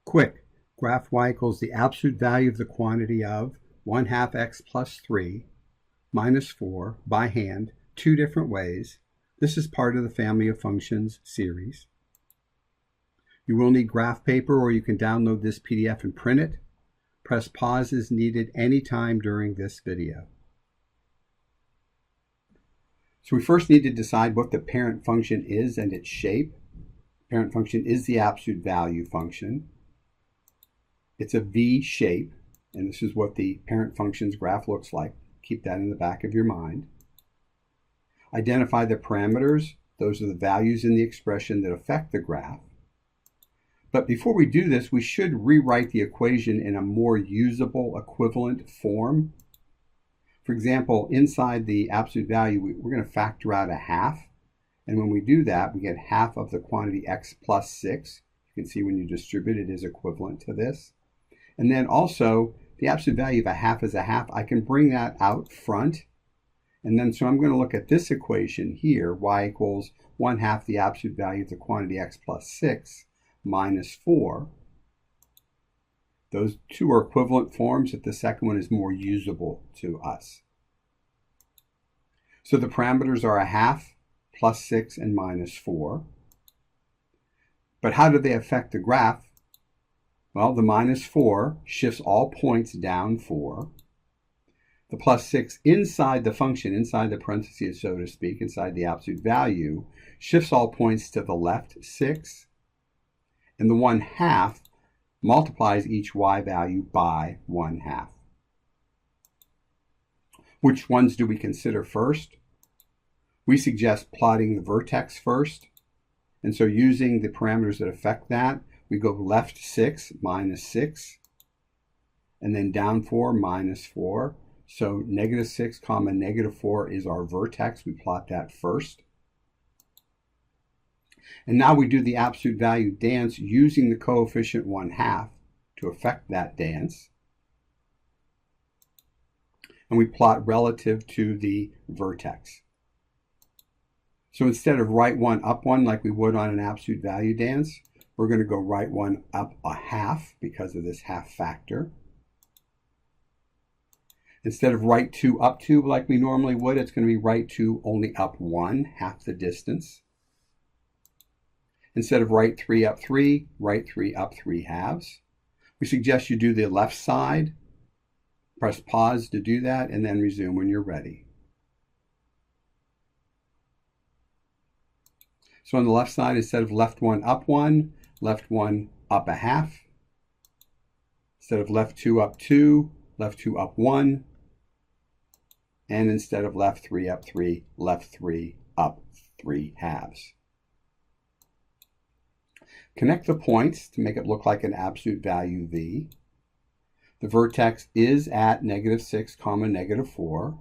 Quick, graph y equals the absolute value of the quantity of 1/2 x plus 3 minus 4 by hand, two different ways. This is part of the family of functions series. You will need graph paper, or you can download this PDF and print it. Press pause as needed anytime during this video. So we first need to decide what the parent function is and its shape. Parent function is the absolute value function. It's a V shape, and this is what the parent function's graph looks like. Keep that in the back of your mind. Identify the parameters. Those are the values in the expression that affect the graph. But before we do this, we should rewrite the equation in a more usable equivalent form. For example, inside the absolute value, we're going to factor out a half. And when we do that, we get half of the quantity x plus 6. You can see when you distribute it is equivalent to this. And then also, the absolute value of a half is a half. I can bring that out front. And then, so I'm going to look at this equation here, y equals 1/2 the absolute value of the quantity x plus 6 minus 4. Those two are equivalent forms, but the second one is more usable to us. So the parameters are a half, plus 6, and minus 4. But how do they affect the graph? Well, the minus 4 shifts all points down 4. The plus 6 inside the function, inside the parentheses, so to speak, inside the absolute value, shifts all points to the left 6. And the 1/2 multiplies each y value by 1/2. Which ones do we consider first? We suggest plotting the vertex first. And so using the parameters that affect that, we go left 6 minus 6, and then down 4 minus 4. So -6 comma -4 is our vertex. We plot that first. And now we do the absolute value dance using the coefficient 1/2 to affect that dance. And we plot relative to the vertex. So instead of right one, up one, like we would on an absolute value dance, we're going to go right one, up a half because of this half factor. Instead of right 2, up 2, like we normally would, it's going to be right 2, only up 1, half the distance. Instead of right 3, up 3, right 3, up 3 halves. We suggest you do the left side. Press pause to do that, and then resume when you're ready. So on the left side, instead of left 1, up 1, left 1, up a half. Instead of left 2, up 2, left 2, up 1. And instead of left 3, up 3, left 3, up 3 halves. Connect the points to make it look like an absolute value V. The vertex is at -6, -4.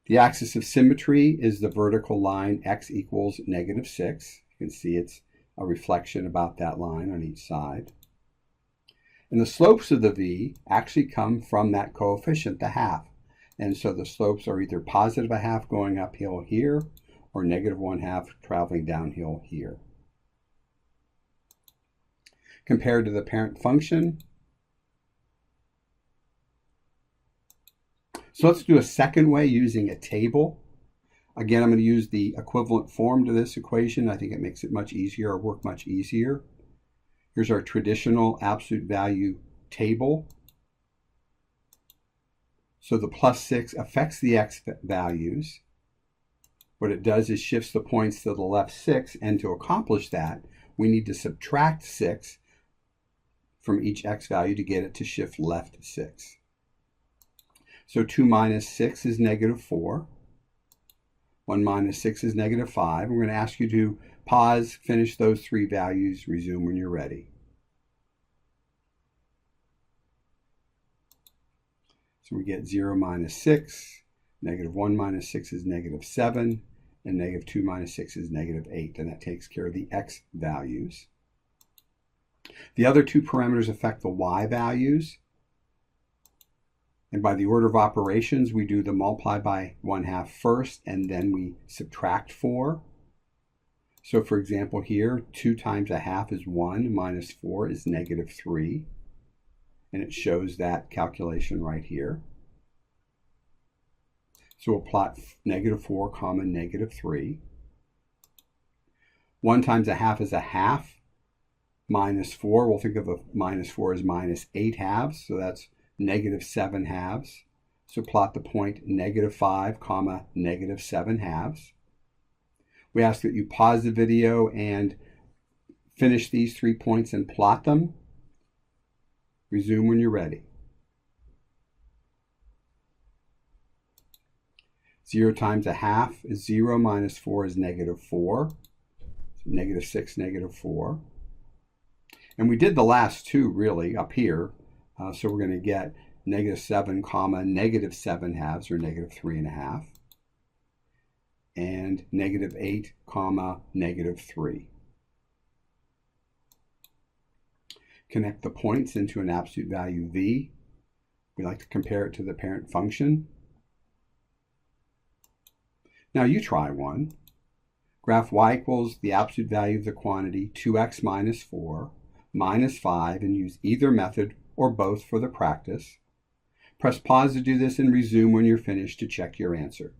The axis of symmetry is the vertical line x equals -6. You can see it's a reflection about that line on each side. And the slopes of the V actually come from that coefficient, the half. And so the slopes are either positive a half going uphill here, or -1/2 traveling downhill here. Compared to the parent function. So let's do a second way using a table. Again, I'm going to use the equivalent form to this equation. I think it makes it much easier, or work much easier. Here's our traditional absolute value table. So the plus 6 affects the x values. What it does is shifts the points to the left 6, and to accomplish that, we need to subtract 6 from each x value to get it to shift left 6. So 2 minus 6 is -4. 1 minus 6 is -5. We're going to ask you to pause, finish those three values, resume when you're ready. So we get 0 minus 6, -1 minus 6 is -7, and -2 minus 6 is -8, and that takes care of the x values. The other two parameters affect the y values. And by the order of operations, we do the multiply by 1/2 first, and then we subtract 4. So for example here, 2 times a half is 1, minus 4 is negative 3. And it shows that calculation right here. So we'll plot negative 4 comma negative 3. 1 times a half is a half. Minus 4, we'll think of a minus 4 as minus 8 halves. So that's negative 7 halves. So plot the point negative 5 comma negative 7 halves. We ask that you pause the video and finish these 3 points and plot them. Resume when you're ready. 0 times a half is 0, minus 4 is negative 4. So negative 6, negative 4. And we did the last two really up here. So we're going to get negative 7 comma negative 7 halves, or negative 3.5. And negative 8 comma negative 3. Connect the points into an absolute value v. We like to compare it to the parent function. Now you try one. Graph y equals the absolute value of the quantity 2x minus 4 minus 5, and use either method or both for the practice. Press pause to do this and resume when you're finished to check your answer.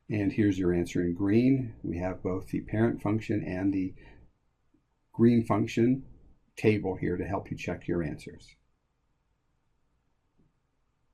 And here's your answer in green. We have both the parent function and the green function table here to help you check your answers.